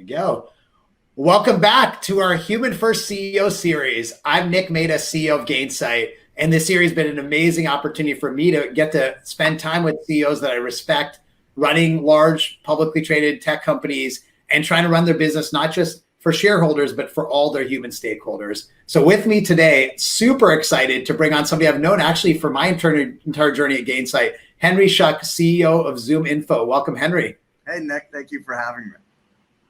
go. Welcome back to our Human First CEO series. I'm Nick Maida, CEO of Gainsight, and this series has been an amazing opportunity for me to get to spend time with CEOs that I respect, running large publicly traded tech companies and trying to run their business not just for shareholders, but for all their human stakeholders. So with me today, super excited to bring on somebody I've known actually for my entire journey at Gainsight, Henry Schuck, CEO of ZoomInfo. Welcome, Henry. Hey, Nick, thank you for having me.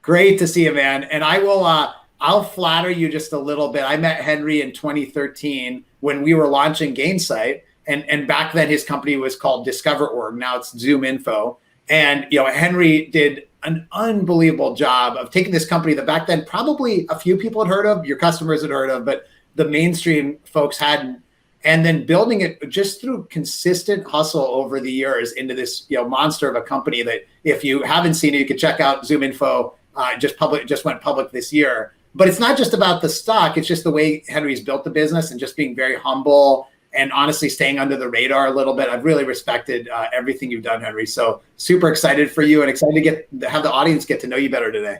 Great to see you, man. And I'll flatter you just a little bit. I met Henry in 2013 when we were launching Gainsight. And back then his company was called DiscoverOrg. Now it's ZoomInfo. And, Henry did an unbelievable job of taking this company that back then probably a few people had heard of, your customers had heard of, but the mainstream folks hadn't. And then building it just through consistent hustle over the years into this, monster of a company that if you haven't seen it, you can check out ZoomInfo. Just went public this year. But it's not just about the stock. It's just the way Henry's built the business and just being very humble and honestly staying under the radar a little bit. I've really respected everything you've done, Henry. So super excited for you and excited to have the audience get to know you better today.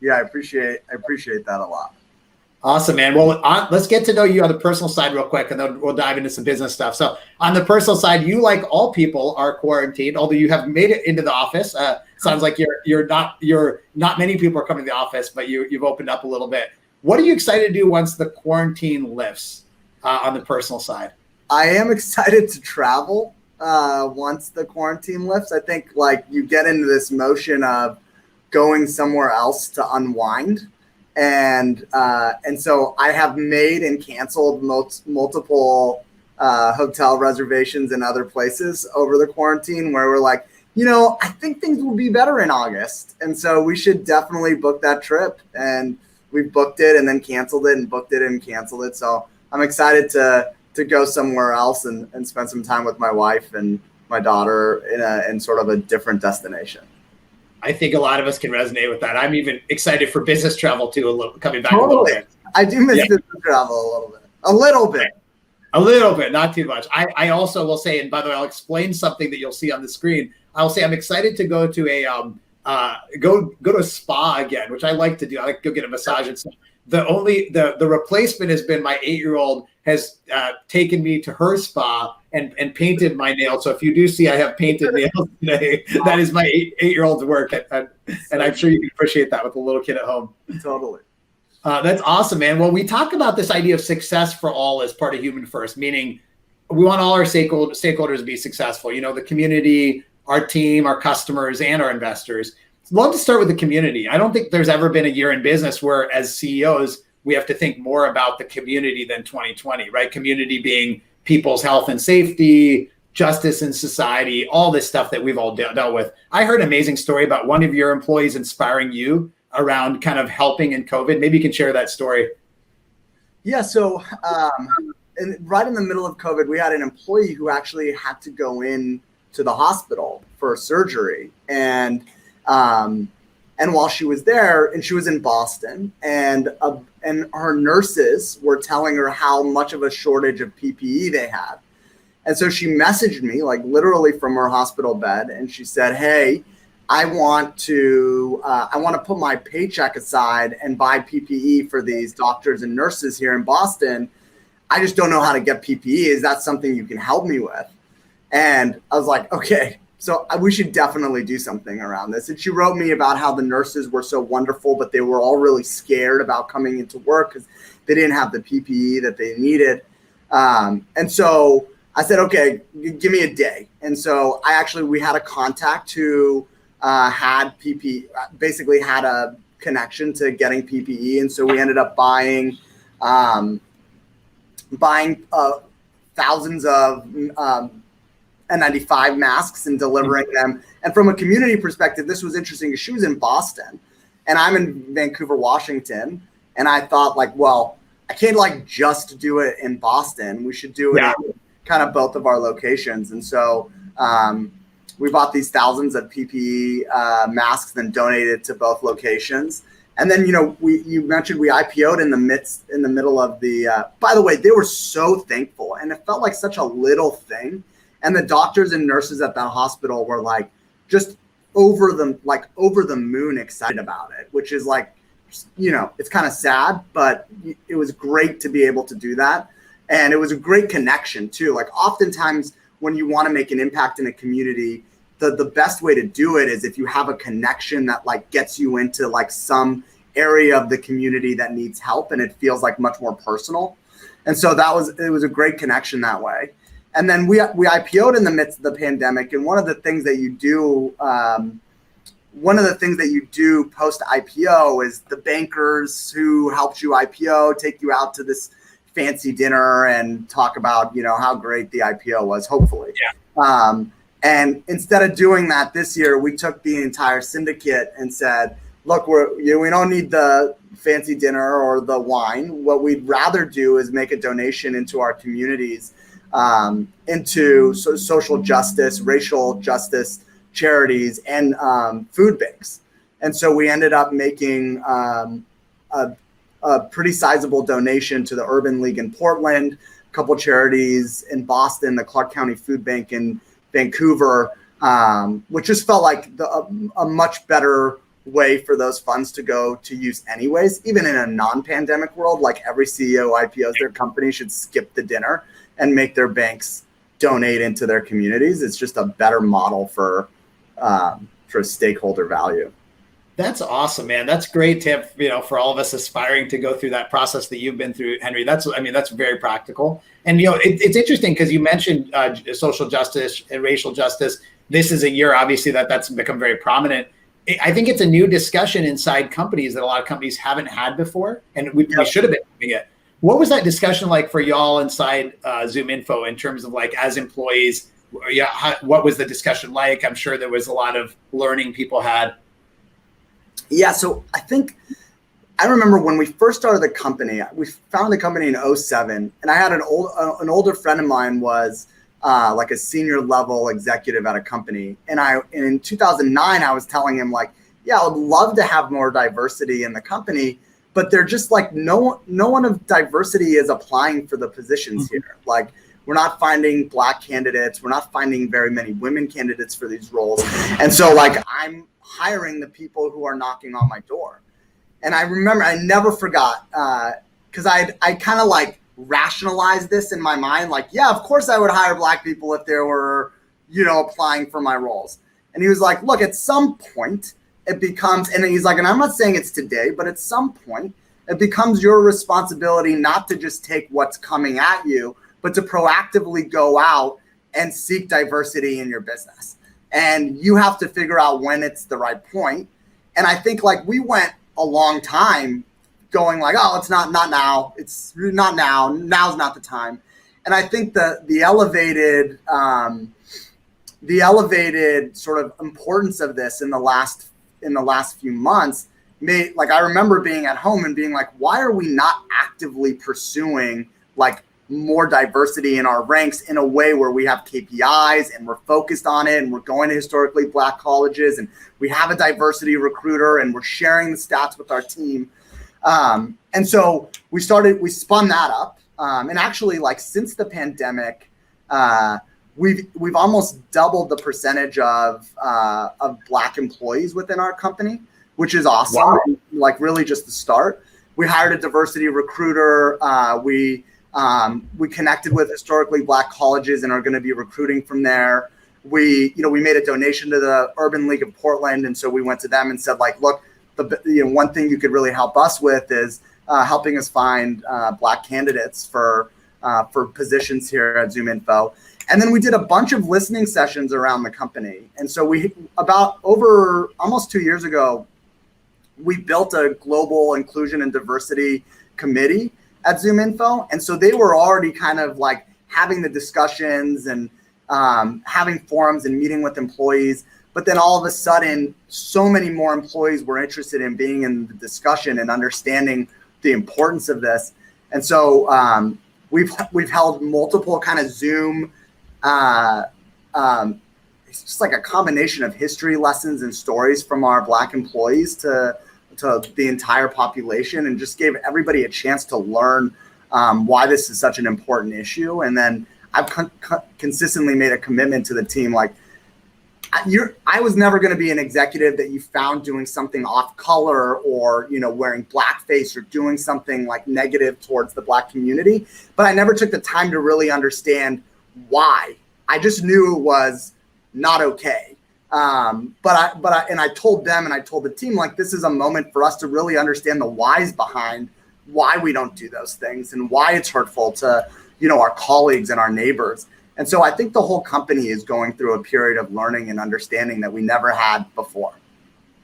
Yeah, I appreciate that a lot. Awesome, man. Well, let's get to know you on the personal side real quick, and then we'll dive into some business stuff. So on the personal side, you, like all people, are quarantined, although you have made it into the office. Sounds like you're not many people are coming to the office, but you've opened up a little bit. What are you excited to do once the quarantine lifts on the personal side? I am excited to travel once the quarantine lifts. I think you get into this motion of going somewhere else to unwind. And so I have made and canceled multiple hotel reservations in other places over the quarantine where we're like, I think things will be better in August. And so we should definitely book that trip. And we've booked it and then canceled it and booked it and canceled it. So I'm excited to go somewhere else and spend some time with my wife and my daughter in sort of a different destination. I think a lot of us can resonate with that. I'm even excited for business travel too, coming back totally. A little bit. I do miss business travel a little bit, not too much. I also will say, and by the way, I'll explain something that you'll see on the screen. I'll say I'm excited to go to a spa again, which I like to do. I like to go get a massage and stuff. The replacement has been my 8-year-old has taken me to her spa and painted my nails. So if you do see I have painted nails today, that is my 8-year-old's work. And I'm sure you can appreciate that with a little kid at home. Totally. That's awesome, man. Well, we talk about this idea of success for all as part of Human First, meaning we want all our stakeholders to be successful. The community, our team, our customers, and our investors. I'd love to start with the community. I don't think there's ever been a year in business where as CEOs, we have to think more about the community than 2020, right? Community being people's health and safety, justice in society, all this stuff that we've all dealt with. I heard an amazing story about one of your employees inspiring you around kind of helping in COVID. Maybe you can share that story. Yeah, so right in the middle of COVID, we had an employee who actually had to go in to the hospital for surgery. And while she was there, and she was in Boston, and her nurses were telling her how much of a shortage of PPE they had. And so she messaged me literally from her hospital bed. And she said, hey, I want to put my paycheck aside and buy PPE for these doctors and nurses here in Boston. I just don't know how to get PPE. Is that something you can help me with? And I was like, okay. So we should definitely do something around this. And she wrote me about how the nurses were so wonderful, but they were all really scared about coming into work because they didn't have the PPE that they needed. And so I said, okay, give me a day. And so we had a contact who had PPE, basically had a connection to getting PPE. And so we ended up buying thousands of N95 masks and delivering them. And from a community perspective, this was interesting because she was in Boston and I'm in Vancouver, Washington. And I thought I can't just do it in Boston. We should do it in kind of both of our locations. And so we bought these thousands of PPE masks and donated to both locations. And then, you mentioned we IPO'd in the middle of the, by the way, they were so thankful and it felt like such a little thing. And the doctors and nurses at that hospital were just over the moon excited about it, which is like, it's kind of sad, but it was great to be able to do that. And it was a great connection too. Like oftentimes when you want to make an impact in a community, the best way to do it is if you have a connection that like gets you into like some area of the community that needs help, and it feels like much more personal. And so it was a great connection that way. And then we IPO'd in the midst of the pandemic. And one of the things that you do post IPO is the bankers who helped you IPO take you out to this fancy dinner and talk about, how great the IPO was, hopefully. Yeah. And instead of doing that this year, we took the entire syndicate and said, look, we don't need the fancy dinner or the wine. What we'd rather do is make a donation into our communities, into social justice, racial justice charities, and food banks. And so we ended up making a pretty sizable donation to the Urban League in Portland, a couple charities in Boston, the Clark County Food Bank in Vancouver, which just felt like a much better way for those funds to go to use anyways. Even in a non-pandemic world, like every CEO IPOs their company should skip the dinner and make their banks donate into their communities. It's just a better model for stakeholder value. That's awesome, man. That's great tip, for all of us aspiring to go through that process that you've been through, Henry. That's very practical. And, it's interesting because you mentioned social justice and racial justice. This is a year, obviously, that's become very prominent. I think it's a new discussion inside companies that a lot of companies haven't had before, and we should have been doing it. What was that discussion like for y'all inside ZoomInfo in terms of like as employees? What was the discussion like? I'm sure there was a lot of learning people had. Yeah, so I remember when we first started the company, we founded the company in 2007, and I had an older friend of mine was like a senior level executive at a company. And in 2009, I was telling him like, yeah, I would love to have more diversity in the company, but they're just like, no one of diversity is applying for the positions here. Like, we're not finding Black candidates. We're not finding very many women candidates for these roles. And so like, I'm hiring the people who are knocking on my door. And I remember, I never forgot, because I kind of like rationalized this in my mind. Like, yeah, of course I would hire Black people if they were, applying for my roles. And he was like, look, at some point it becomes, and he's like, and I'm not saying it's today, but at some point it becomes your responsibility not to just take what's coming at you, but to proactively go out and seek diversity in your business. And you have to figure out when it's the right point. And I think like we went a long time going like, oh, it's not now. It's not now. Now's not the time. And I think the elevated sort of importance of this in the last few months made, like, I remember being at home and being like, why are we not actively pursuing like more diversity in our ranks in a way where we have KPIs and we're focused on it and we're going to historically Black colleges and we have a diversity recruiter and we're sharing the stats with our team. And so we spun that up. And actually like since the pandemic, we've almost doubled the percentage of Black employees within our company, which is awesome. Wow. Like really just the start. We hired a diversity recruiter. We connected with historically Black colleges and are going to be recruiting from there. We made a donation to the Urban League of Portland. And so we went to them and said like, look, one thing you could really help us with is helping us find Black candidates for positions here at ZoomInfo. And then we did a bunch of listening sessions around the company. And so over almost 2 years ago, we built a global inclusion and diversity committee at ZoomInfo. And so they were already kind of like having the discussions and having forums and meeting with employees. But then all of a sudden, so many more employees were interested in being in the discussion and understanding the importance of this. And so we've held multiple kind of Zoom, it's just like a combination of history lessons and stories from our Black employees to the entire population, and just gave everybody a chance to learn why this is such an important issue. And then I've consistently made a commitment to the team, like, I was never going to be an executive that you found doing something off color or, wearing blackface or doing something like negative towards the Black community. But I never took the time to really understand why. I just knew it was not okay. I told them and I told the team, like, this is a moment for us to really understand the whys behind why we don't do those things and why it's hurtful to, our colleagues and our neighbors. And so I think the whole company is going through a period of learning and understanding that we never had before.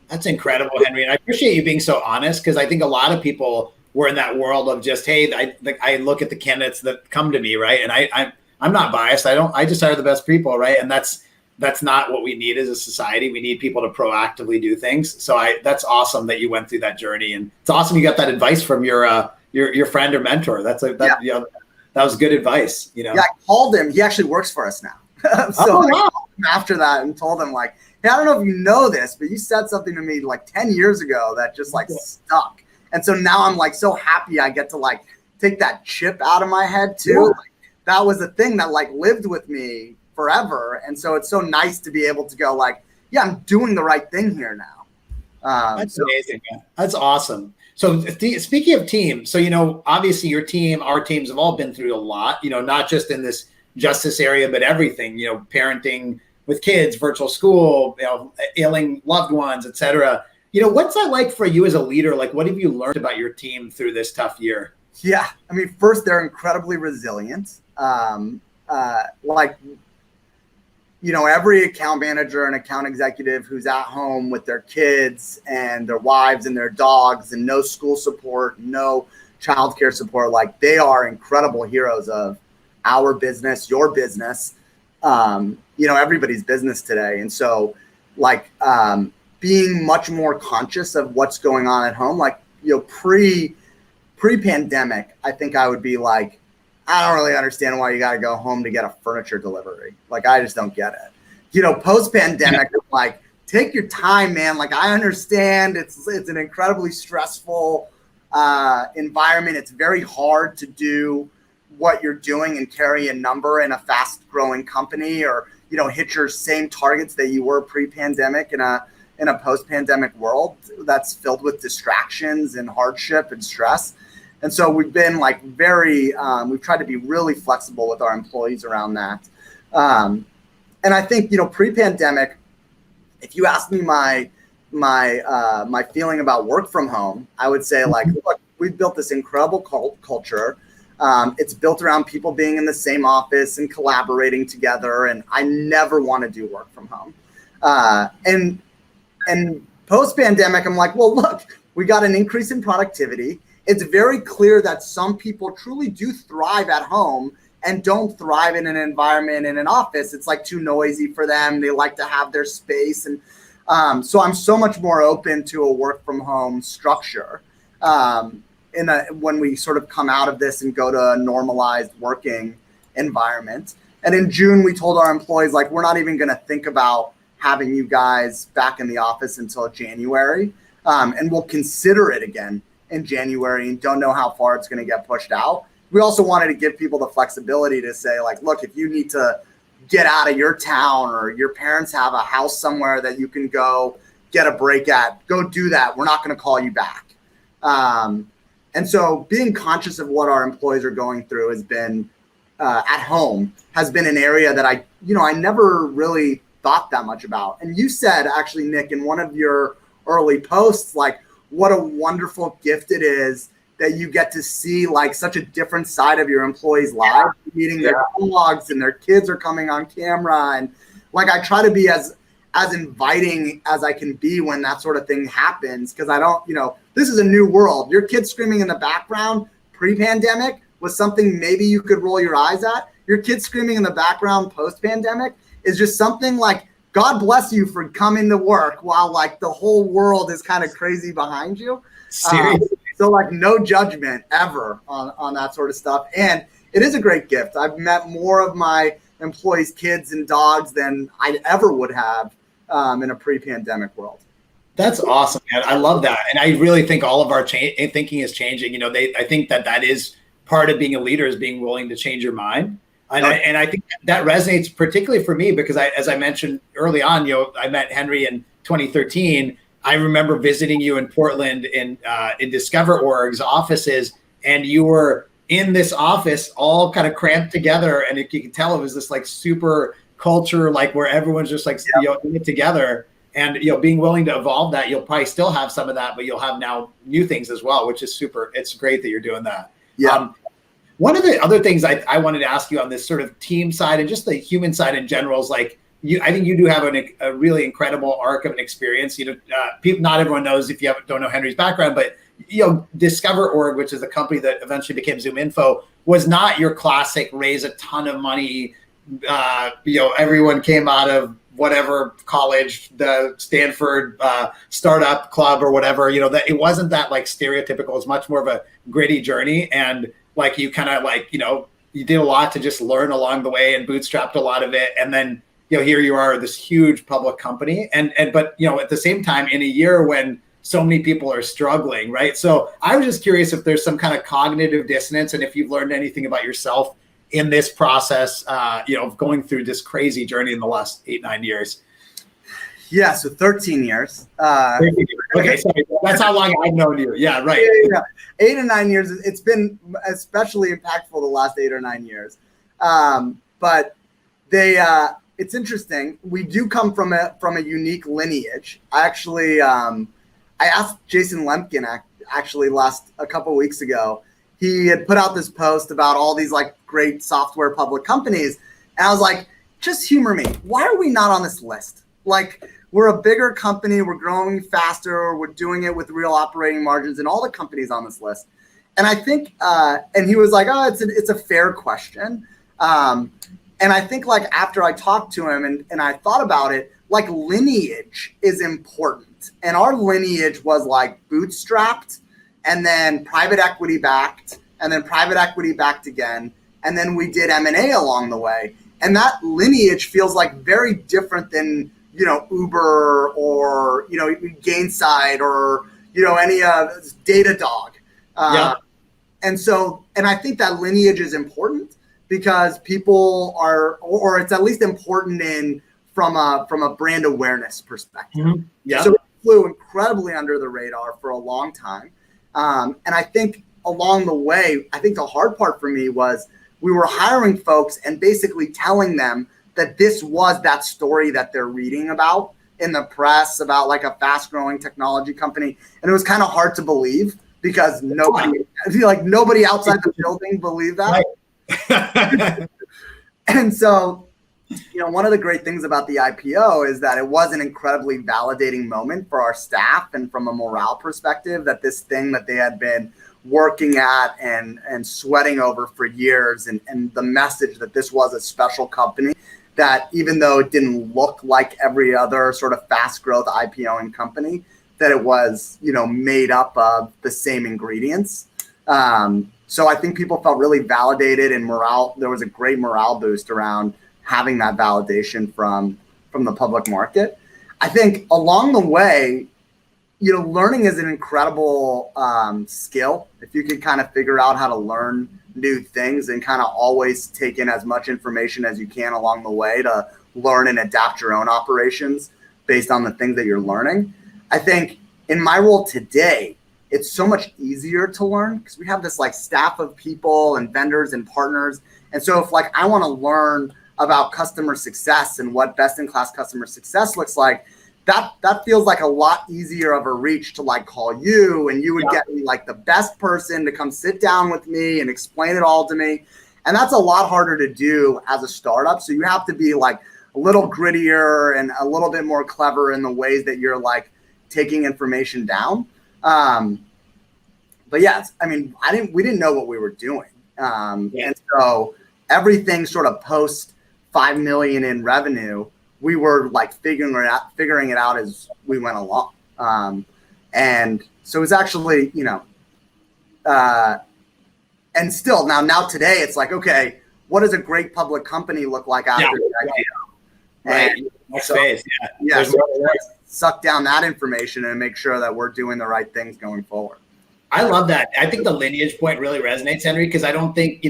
That's incredible, Henry. And I appreciate you being so honest, because I think a lot of people were in that world of just, hey, I look at the candidates that come to me, right? And I'm not biased. I just hire the best people, right? And that's not what we need as a society. We need people to proactively do things. So that's awesome that you went through that journey, and it's awesome you got that advice from your friend or mentor. That was good advice. Yeah, I called him. He actually works for us now. So I called him after that and told him, like, hey, I don't know if you know this, but you said something to me like 10 years ago that just like stuck. And so now I'm like so happy I get to like take that chip out of my head too. Yeah. Like, that was a thing that like lived with me forever. And so it's so nice to be able to go like, yeah, I'm doing the right thing here now. That's amazing. Man. That's awesome. So speaking of team, so, obviously your team, our teams have all been through a lot, not just in this justice area, but everything, parenting with kids, virtual school, ailing loved ones, et cetera. What's that like for you as a leader? Like, what have you learned about your team through this tough year? Yeah. I mean, first, they're incredibly resilient. Every account manager and account executive who's at home with their kids and their wives and their dogs and no school support, no childcare support, like they are incredible heroes of our business, your business, everybody's business today. And so being much more conscious of what's going on at home, pre-pandemic, I think I would be like, I don't really understand why you got to go home to get a furniture delivery. Like, I just don't get it. Post-pandemic, like, take your time, man. Like, I understand it's an incredibly stressful environment. It's very hard to do what you're doing and carry a number in a fast-growing company or, hit your same targets that you were pre-pandemic in a post-pandemic world that's filled with distractions and hardship and stress. And so we've been like we've tried to be really flexible with our employees around that. And I think, pre-pandemic, if you ask me my feeling about work from home, I would say like, look, we've built this incredible culture. It's built around people being in the same office and collaborating together. And I never want to do work from home. And post-pandemic, I'm like, well, look, we got an increase in productivity. It's very clear that some people truly do thrive at home and don't thrive in an environment in an office. It's like too noisy for them. They like to have their space. And so I'm so much more open to a work from home structure when we sort of come out of this and go to a normalized working environment. And in June, we told our employees, like, we're not even going to think about having you guys back in the office until January. And we'll consider it again in January and don't know how far it's going to get pushed out. We also wanted to give people the flexibility to say, like, look, if you need to get out of your town or your parents have a house somewhere that you can go get a break at, go do that. We're not going to call you back. And so being conscious of what our employees are going through has been at home has been an area that I never really thought that much about. And you said, actually, Nick, in one of your early posts, like, what a wonderful gift it is that you get to see like such a different side of your employees' lives, meeting their dogs and their kids are coming on camera. And like, I try to be as inviting as I can be when that sort of thing happens. Cause I don't, this is a new world. Your kid screaming in the background pre-pandemic was something maybe you could roll your eyes at. Your kid screaming in the background post-pandemic is just something like, God bless you for coming to work while like the whole world is kind of crazy behind you. Seriously. So like no judgment ever on that sort of stuff. And it is a great gift. I've met more of my employees' kids and dogs than I ever would have in a pre-pandemic world. That's awesome, man. I love that. And I really think all of our thinking is changing. I think that is part of being a leader, is being willing to change your mind. And I think that resonates particularly for me because as I mentioned early on, I met Henry in 2013. I remember visiting you in Portland in DiscoverOrg's offices, and you were in this office all kind of cramped together, and you could tell it was this like super culture, like where everyone's just like in it together. And being willing to evolve that, you'll probably still have some of that, but you'll have now new things as well, which is super. It's great that you're doing that. Yeah. One of the other things I wanted to ask you on this sort of team side and just the human side in general is like, I think you do have a really incredible arc of an experience. People, not everyone knows if you don't know Henry's background, but DiscoverOrg, which is the company that eventually became ZoomInfo, was not your classic raise a ton of money. Everyone came out of whatever college, the Stanford startup club or whatever. That it wasn't that like stereotypical. It was much more of a gritty journey, and like you kind of like you did a lot to just learn along the way and bootstrapped a lot of it, and then here you are, this huge public company, but at the same time in a year when so many people are struggling, right? So I was just curious if there's some kind of cognitive dissonance, and if you've learned anything about yourself in this process, of going through this crazy journey in the last 8-9 years. Yeah, so 13 years. Okay, sorry. That's how long I've known you. Yeah, right. Yeah. 8 or 9 years. It's been especially impactful the last 8 or 9 years. But it's interesting. We do come from a unique lineage. I actually, I asked Jason Lemkin actually a couple of weeks ago. He had put out this post about all these like great software public companies. And I was like, just humor me. Why are we not on this list? Like, we're a bigger company. We're growing faster. We're doing it with real operating margins and all the companies on this list. And I think, and he was like, oh, it's a fair question. And I think like after I talked to him and I thought about it, like lineage is important. And our lineage was like bootstrapped, and then private equity backed, and then private equity backed again. And then we did M&A along the way. And that lineage feels like very different than, Uber or, Gainsight or, any Datadog. Yeah. And I think that lineage is important because people are, or it's at least important from a brand awareness perspective. Mm-hmm. Yeah. So it flew incredibly under the radar for a long time. And I think along the way, I think the hard part for me was we were hiring folks and basically telling them that this was that story that they're reading about in the press about like a fast growing technology company. And it was kind of hard to believe because nobody outside the building believed that. Right. And so, one of the great things about the IPO is that it was an incredibly validating moment for our staff and from a morale perspective that this thing that they had been working at and sweating over for years and the message that this was a special company that even though it didn't look like every other sort of fast growth IPOing company, that it was, made up of the same ingredients. So I think people felt really validated and there was a great morale boost around having that validation from the public market. I think along the way, learning is an incredible skill. If you can kind of figure out how to learn new things and kind of always take in as much information as you can along the way to learn and adapt your own operations based on the things that you're learning. I think in my role today, it's so much easier to learn because we have this like staff of people and vendors and partners. And so if like I want to learn about customer success and what best-in-class customer success looks like, that feels like a lot easier of a reach to like call you, and you would get me like the best person to come sit down with me and explain it all to me. And that's a lot harder to do as a startup. So you have to be like a little grittier and a little bit more clever in the ways that you're like taking information down. But yeah, we didn't know what we were doing. And so everything sort of post 5 million in revenue, we were like figuring it out as we went along. And so it was actually, and still now today it's like, okay, what does a great public company look like after the IPO? Right. Next phase. Yeah. So suck down that information and make sure that we're doing the right things going forward. I love that. I think the lineage point really resonates, Henry, because I don't think,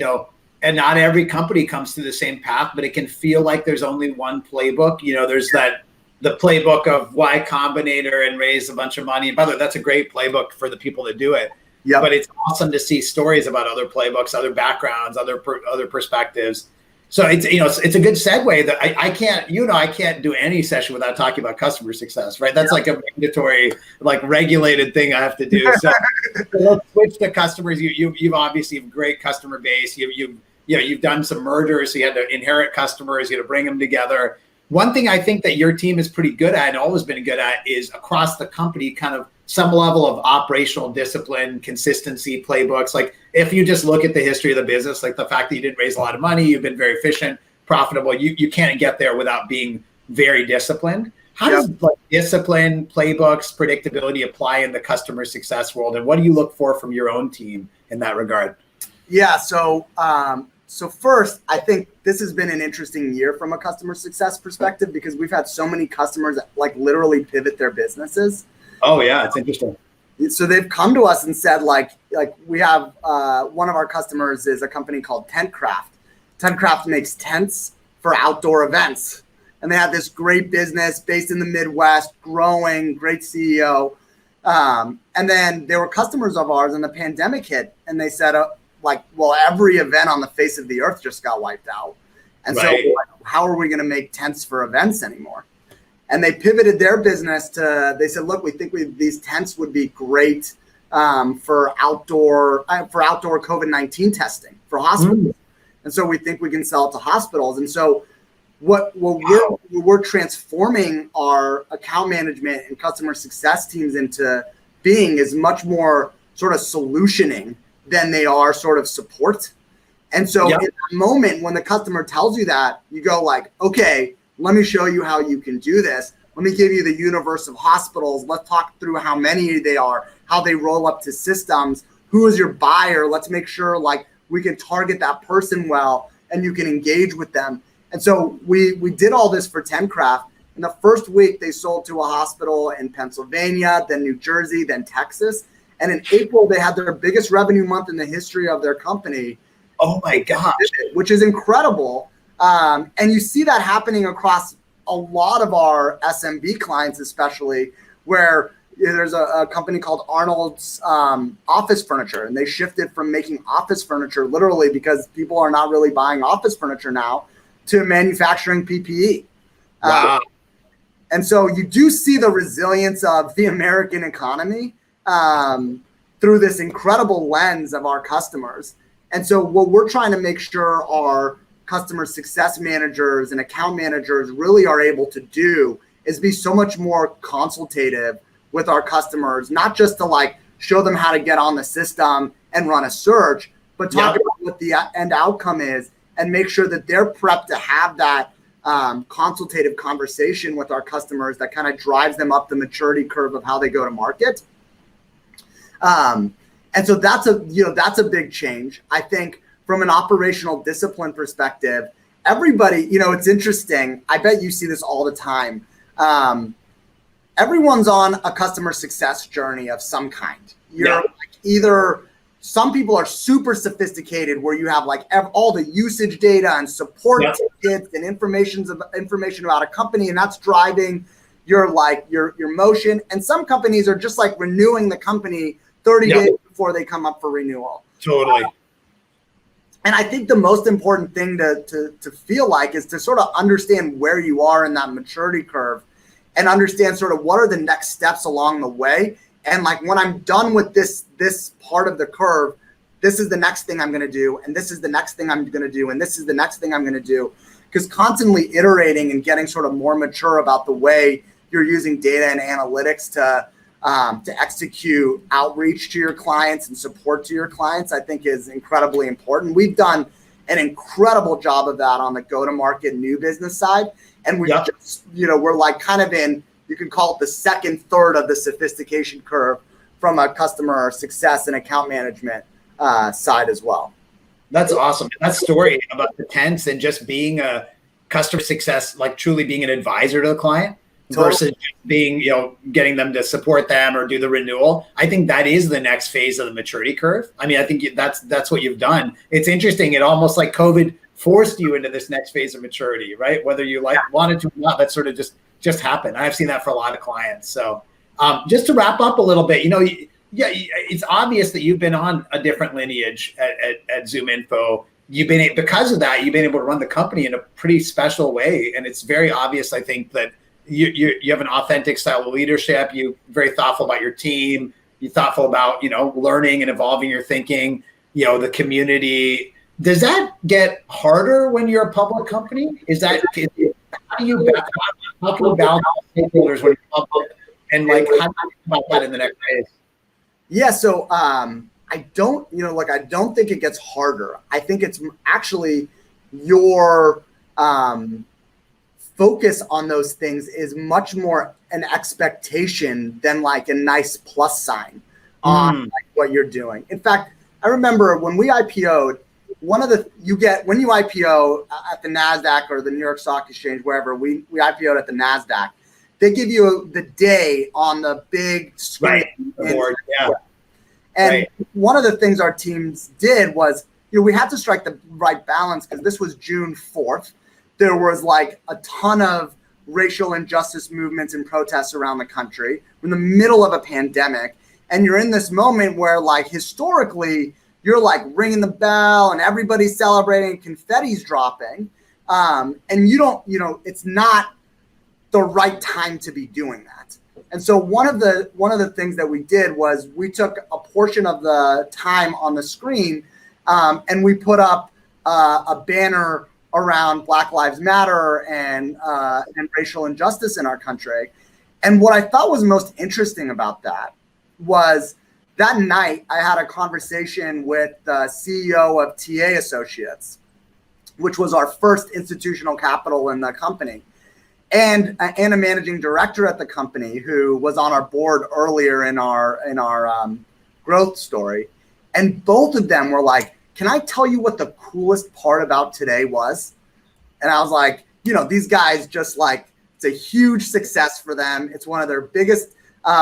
And not every company comes through the same path, but it can feel like there's only one playbook. There's the playbook of Y Combinator and raise a bunch of money. And by the way, that's a great playbook for the people that do it. Yeah. But it's awesome to see stories about other playbooks, other backgrounds, other perspectives. So it's a good segue that I can't do any session without talking about customer success, right? That's like a mandatory, like regulated thing I have to do. So let's switch to customers. You've obviously have a great customer base. You've done some mergers. So you had to inherit customers. You had to bring them together. One thing I think that your team is pretty good at and always been good at is across the company, kind of some level of operational discipline, consistency, playbooks. Like if you just look at the history of the business, like the fact that you didn't raise a lot of money, you've been very efficient, profitable, you can't get there without being very disciplined. How does discipline, playbooks, predictability apply in the customer success world? And what do you look for from your own team in that regard? Yeah. So first, I think this has been an interesting year from a customer success perspective because we've had so many customers that like literally pivot their businesses. Oh yeah, it's interesting. So they've come to us and said like we have one of our customers is a company called TentCraft. TentCraft makes tents for outdoor events. And they have this great business based in the Midwest, growing, great CEO. And then there were customers of ours and the pandemic hit and they said, every event on the face of the earth just got wiped out. And so how are we going to make tents for events anymore? And they pivoted their business they said, look, we think these tents would be great for outdoor COVID-19 testing for hospitals. And so we think we can sell it to hospitals. And so we're transforming our account management and customer success teams into being is much more sort of solutioning than they are sort of support. And so in that moment, when the customer tells you that, you go like, okay, let me show you how you can do this. Let me give you the universe of hospitals. Let's talk through how many they are, how they roll up to systems, who is your buyer. Let's make sure like we can target that person well and you can engage with them. And so we did all this for TentCraft. In the first week, they sold to a hospital in Pennsylvania, then New Jersey, then Texas. And in April, they had their biggest revenue month in the history of their company. Oh my gosh. Which is incredible. And you see that happening across a lot of our SMB clients, especially where there's a company called Arnold's Office Furniture, and they shifted from making office furniture literally because people are not really buying office furniture now to manufacturing PPE. Wow. And so you do see the resilience of the American economy through this incredible lens of our customers. And so what we're trying to make sure our customer success managers and account managers really are able to do is be so much more consultative with our customers, not just to like show them how to get on the system and run a search, but talk about what the end outcome is and make sure that they're prepped to have that consultative conversation with our customers that kind of drives them up the maturity curve of how they go to market. And so that's a big change. I think from an operational discipline perspective, everybody, it's interesting. I bet you see this all the time. Everyone's on a customer success journey of some kind. Either some people are super sophisticated where you have like all the usage data and support tickets and information about a company, and that's driving your motion. And some companies are just like renewing the company 30 days before they come up for renewal. Totally. And I think the most important thing to feel like is to sort of understand where you are in that maturity curve and understand sort of what are the next steps along the way. And like when I'm done with this part of the curve, this is the next thing I'm going to do. And this is the next thing I'm going to do. And this is the next thing I'm going to do. Because constantly iterating and getting sort of more mature about the way you're using data and analytics to execute outreach to your clients and support to your clients, I think is incredibly important. We've done an incredible job of that on the go-to-market new business side. And we just, we're like kind of in, you can call it the second third of the sophistication curve from a customer success and account management side as well. That's awesome. That story about the tents and just being a customer success, like truly being an advisor to the client. versus being, getting them to support them or do the renewal. I think that is the next phase of the maturity curve. I mean, I think that's what you've done. It's interesting. It almost like COVID forced you into this next phase of maturity, right? Whether you wanted to or not, that sort of just happened. I've seen that for a lot of clients. So just to wrap up a little bit, it's obvious that you've been on a different lineage at ZoomInfo. Because of that, you've been able to run the company in a pretty special way. And it's very obvious, I think, that you have an authentic style of leadership. You're very thoughtful about your team. You're thoughtful about, learning and evolving your thinking, the community. Does that get harder when you're a public company? How can you balance stakeholders when you're public? And how do you think about that in the next phase? Yeah. So, I don't think it gets harder. I think it's actually your focus on those things is much more an expectation than like a nice plus sign on what you're doing. In fact, I remember when we IPO'd, when you IPO at the NASDAQ or the New York Stock Exchange, wherever we IPO'd at the NASDAQ, they give you the day on the big screen. Right. And one of the things our teams did was, we had to strike the right balance because this was June 4th. There was like a ton of racial injustice movements and protests around the country. We're in the middle of a pandemic. And you're in this moment where like historically, you're like ringing the bell and everybody's celebrating, confetti's dropping. And it's not the right time to be doing that. And so one of the things that we did was we took a portion of the time on the screen and we put up a banner around Black Lives Matter and racial injustice in our country. And what I thought was most interesting about that was that night I had a conversation with the CEO of TA Associates, which was our first institutional capital in the company. And a managing director at the company who was on our board earlier in our growth story. And both of them were like, can I tell you what the coolest part about today was? And I was like, these guys just like, it's a huge success for them. It's one of their biggest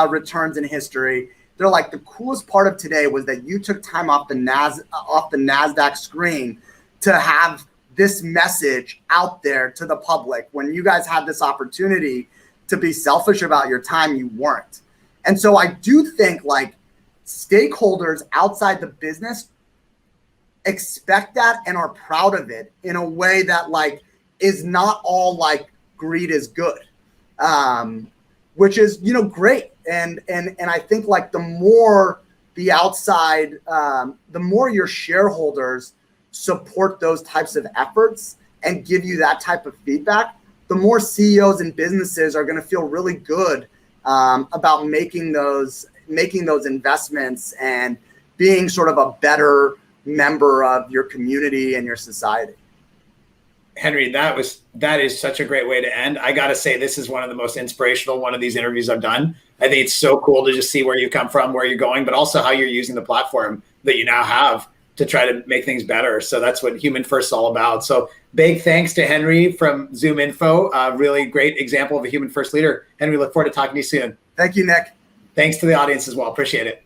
returns in history. They're like, the coolest part of today was that you took time off the NASDAQ screen to have this message out there to the public. When you guys had this opportunity to be selfish about your time, you weren't. And so I do think like stakeholders outside the business expect that and are proud of it in a way that like is not all like greed is good, which is, great. And I think like the more the outside, the more your shareholders support those types of efforts and give you that type of feedback, the more CEOs and businesses are going to feel really good about making those investments and being sort of a better member of your community and your society. Henry, that is such a great way to end. I got to say, this is one of the most inspirational one of these interviews I've done. I think it's so cool to just see where you come from, where you're going, but also how you're using the platform that you now have to try to make things better. So that's what Human First is all about. So big thanks to Henry from ZoomInfo. A really great example of a human first leader. Henry, look forward to talking to you soon. Thank you, Nick. Thanks to the audience as well. Appreciate it.